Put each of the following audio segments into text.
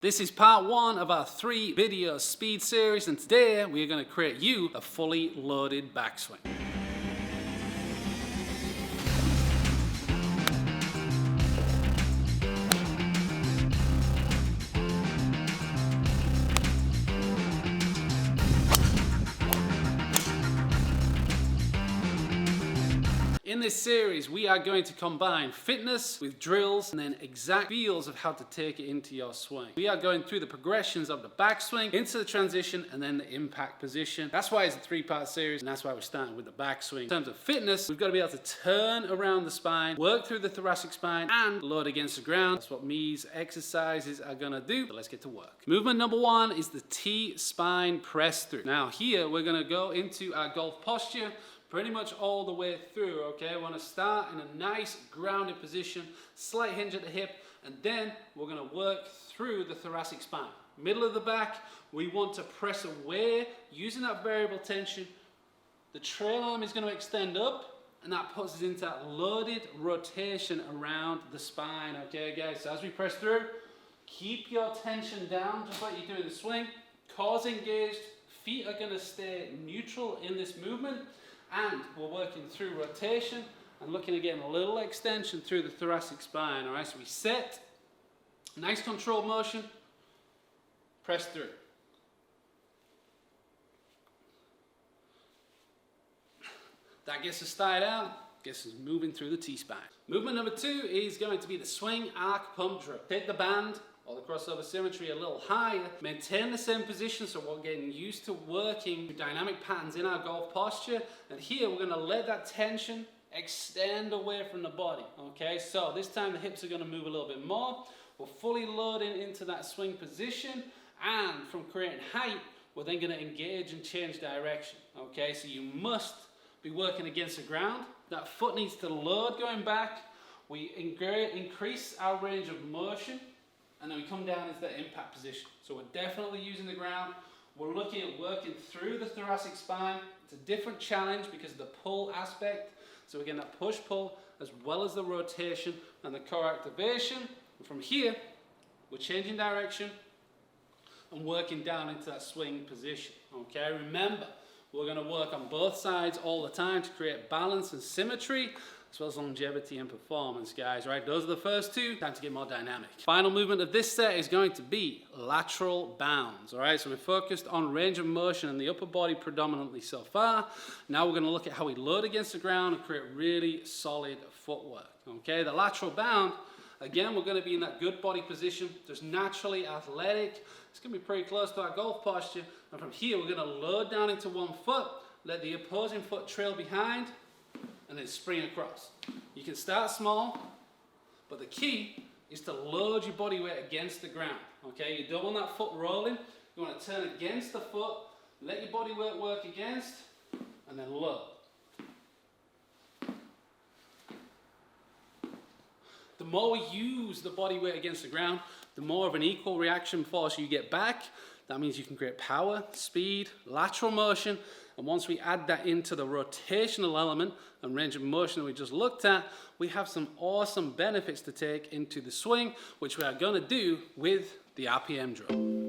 This is part one of our 3-video speed series, and today we are going to create you a fully loaded backswing. In this series, we are going to combine fitness with drills and then exact feels of how to take it into your swing. We are going through the progressions of the backswing into the transition and then the impact position. That's why it's a 3-part series, and that's why we're starting with the backswing. In terms of fitness, we've got to be able to turn around the spine, work through the thoracic spine, and load against the ground. That's what these exercises are going to do. So let's get to work. Movement number 1 is the T-spine press through. Now here, we're going to go into our golf posture, pretty much all the way through, okay? We want to start in a nice grounded position, slight hinge at the hip, and then we're going to work through the thoracic spine. Middle of the back, we want to press away using that variable tension. The trail arm is going to extend up, and that puts us into that loaded rotation around the spine, okay guys? So as we press through, keep your tension down, just like you do in the swing. Cores engaged, feet are going to stay neutral in this movement. And we're working through rotation and looking at getting a little extension through the thoracic spine. All right, so we set, nice controlled motion, press through. That gets us started out, gets us moving through the T-spine. Movement number 2 is going to be the swing arc pump drill. Take the band, or the crossover symmetry a little higher, maintain the same position so we're getting used to working with dynamic patterns in our golf posture, and here we're going to let that tension extend away from the body, okay? So this time the hips are going to move a little bit more, we're fully loading into that swing position, and from creating height, we're then going to engage and change direction, okay? So you must be working against the ground, that foot needs to load going back, we increase our range of motion, and then we come down into that impact position. So we're definitely using the ground. We're looking at working through the thoracic spine. It's a different challenge because of the pull aspect. So we're getting that push-pull as well as the rotation and the core activation. And from here, we're changing direction and working down into that swing position. Okay, remember, we're going to work on both sides all the time to create balance and symmetry, as well as longevity and performance, guys, right? Those are the first 2. Time to get more dynamic. Final movement of this set is going to be lateral bounds, all right? So we're focused on range of motion in the upper body predominantly so far. Now we're going to look at how we load against the ground and create really solid footwork, okay? The lateral bound, again, we're going to be in that good body position, just naturally athletic. It's going to be pretty close to our golf posture. And from here, we're going to load down into one foot, let the opposing foot trail behind, and then spring across. You can start small, but the key is to load your body weight against the ground, okay? You don't want that foot rolling. You want to turn against the foot, let your body weight work against, and then load. The more we use the body weight against the ground, the more of an equal reaction force you get back. That means you can create power, speed, lateral motion, and once we add that into the rotational element and range of motion that we just looked at, we have some awesome benefits to take into the swing, which we are going to do with the RPM drill.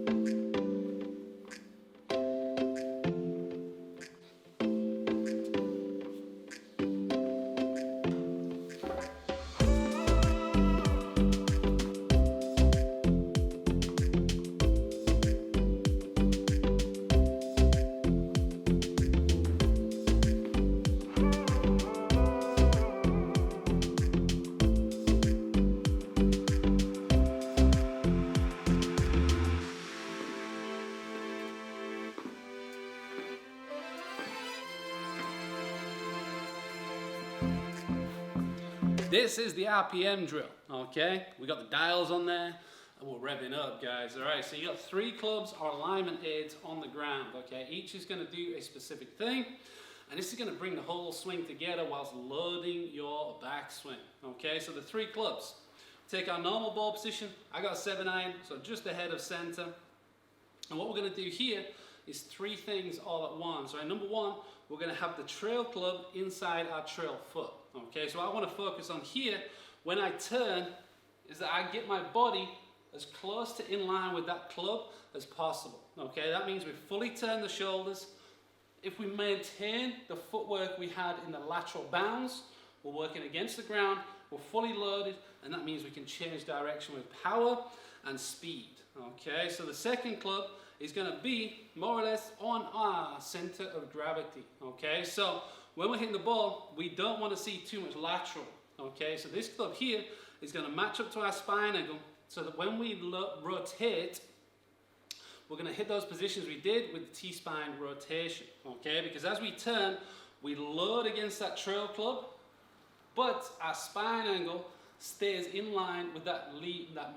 This is the RPM drill, okay? We got the dials on there, and we're revving up, guys, all right? So you got 3 clubs or alignment aids on the ground, okay? Each is going to do a specific thing, and this is going to bring the whole swing together whilst loading your backswing, okay? So the 3 clubs. Take our normal ball position. I got a 7-iron, so just ahead of center. And what we're going to do here is 3 things all at once, right? Number 1, we're going to have the trail club inside our trail foot. Okay, so what I want to focus on here when I turn is that I get my body as close to in line with that club as possible. Okay, that means we fully turn the shoulders. If we maintain the footwork we had in the lateral bounds, we're working against the ground, we're fully loaded, and that means we can change direction with power and speed. Okay, so the second club is going to be more or less on our center of gravity. Okay, so when we're hitting the ball, we don't want to see too much lateral. Okay, so this club here is going to match up to our spine angle so that when we rotate, we're going to hit those positions we did with the T-spine rotation. Okay, because as we turn, we load against that trail club, but our spine angle stays in line with that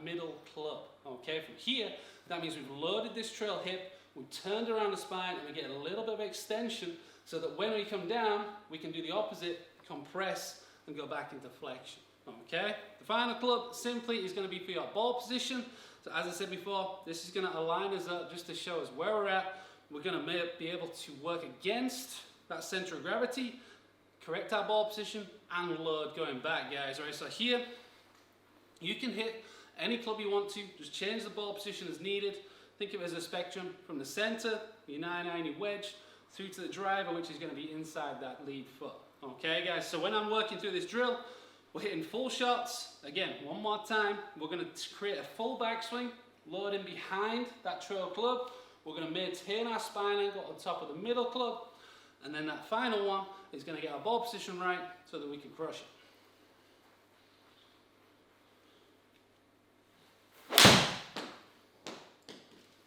middle club. Okay, from here, that means we've loaded this trail hip, we've turned around the spine, and we get a little bit of extension so that when we come down, we can do the opposite, compress, and go back into flexion. Okay, the final club simply is going to be for your ball position. So as I said before, this is going to align us up just to show us where we're at. We're going to be able to work against that center of gravity, correct our ball position, and load going back, guys. All right, so here, you can hit any club you want to, just change the ball position as needed. Think of it as a spectrum from the center, your 990 wedge, through to the driver, which is going to be inside that lead foot. Okay, guys, so when I'm working through this drill, we're hitting full shots. Again, one more time, we're going to create a full backswing, loading behind that trail club. We're going to maintain our spine angle on top of the middle club, and then that final one is going to get our ball position right so that we can crush it.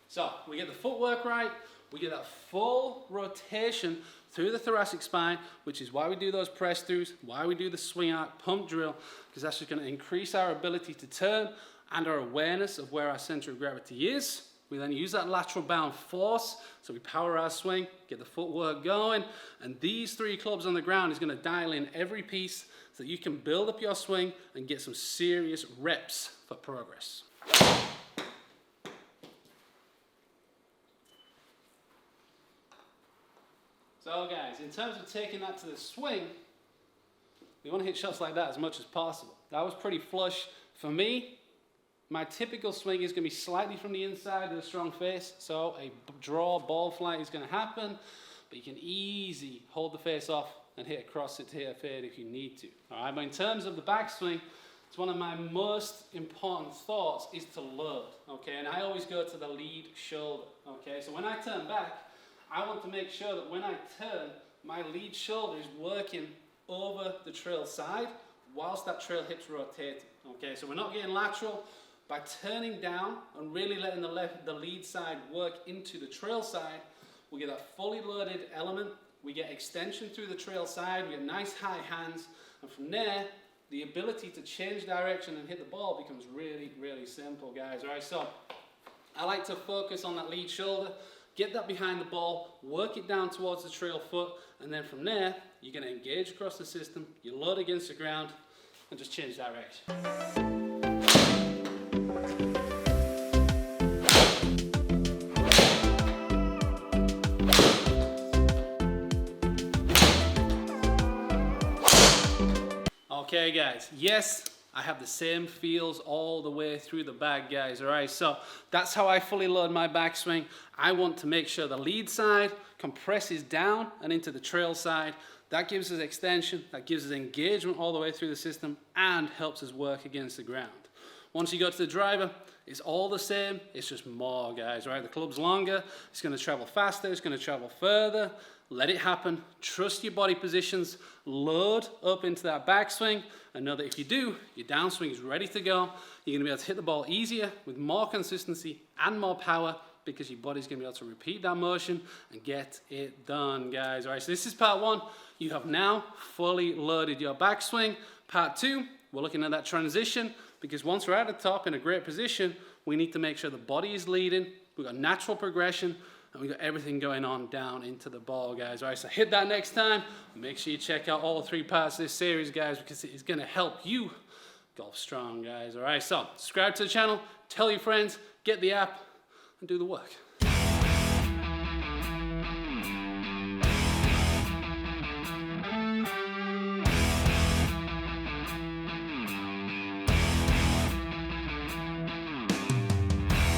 So we get the footwork right, we get that full rotation through the thoracic spine, which is why we do those press throughs, why we do the swing arc pump drill, because that's just going to increase our ability to turn and our awareness of where our center of gravity is. We then use that lateral bound force, so we power our swing, get the footwork going, and these three clubs on the ground is going to dial in every piece so that you can build up your swing and get some serious reps for progress. So guys, in terms of taking that to the swing, we want to hit shots like that as much as possible. That was pretty flush for me. My typical swing is going to be slightly from the inside with a strong face, so a draw ball flight is going to happen, but you can easily hold the face off and hit across it to hit a fade if you need to. All right, but in terms of the backswing, it's one of my most important thoughts is to load, okay, and I always go to the lead shoulder, okay, so when I turn back, I want to make sure that when I turn, my lead shoulder is working over the trail side whilst that trail hip's rotating. Okay, so we're not getting lateral. By turning down and really letting the lead side work into the trail side, we get that fully loaded element. We get extension through the trail side. We get nice high hands. And from there, the ability to change direction and hit the ball becomes really, really simple, guys. All right, so I like to focus on that lead shoulder. Get that behind the ball, work it down towards the trail foot, and then from there, you're going to engage across the system, you load against the ground, and just change direction. Okay guys, yes, I have the same feels all the way through the bag, guys, all right? So that's how I fully load my backswing. I want to make sure the lead side compresses down and into the trail side. That gives us extension, that gives us engagement all the way through the system and helps us work against the ground. Once you go to the driver, it's all the same, it's just more, guys, right? The club's longer, it's gonna travel faster, it's gonna travel further. Let it happen, trust your body positions, load up into that backswing, and know that if you do, your downswing is ready to go. You're gonna be able to hit the ball easier with more consistency and more power because your body's gonna be able to repeat that motion and get it done, guys. All right, so this is part one. You have now fully loaded your backswing. Part two, we're looking at that transition because once we're at the top in a great position, we need to make sure the body is leading, we've got natural progression, and we've got everything going on down into the ball, guys. All right, so hit that next time. Make sure you check out all three parts of this series, guys, because it is going to help you golf strong, guys. All right, so subscribe to the channel, tell your friends, get the app, and do the work.